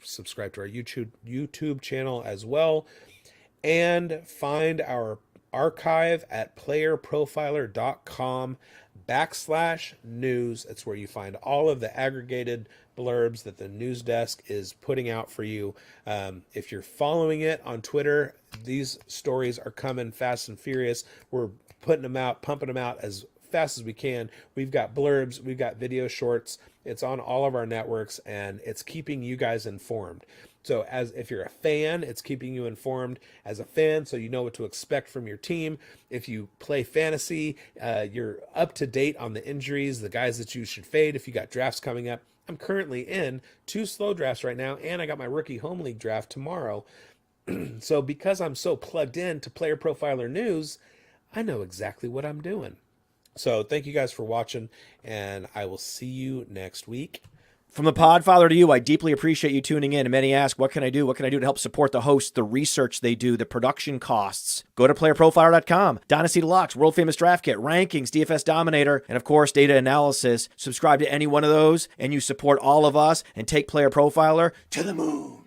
subscribe to our YouTube channel as well. And find our archive at playerprofiler.com/news. It's where you find all of the aggregated blurbs that the news desk is putting out for you. If you're following it on Twitter, these stories are coming fast and furious. We're putting them out, pumping them out as fast as we can. We've got blurbs, we've got video shorts. It's on all of our networks, and it's keeping you guys informed. So if you're a fan, it's keeping you informed as a fan, so you know what to expect from your team. If you play fantasy, you're up to date on the injuries, the guys that you should fade if you got drafts coming up. I'm currently in 2 slow drafts right now, and I got my rookie home league draft tomorrow. So because I'm so plugged in to Player Profiler News, I know exactly what I'm doing. So thank you guys for watching, and I will see you next week. From the Podfather to you, I deeply appreciate you tuning in. And many ask, what can I do? What can I do to help support the hosts, the research they do, the production costs? Go to playerprofiler.com, Dynasty Deluxe, World Famous Draft Kit, Rankings, DFS Dominator, and of course, data analysis. Subscribe to any one of those, and you support all of us and take Player Profiler to the moon.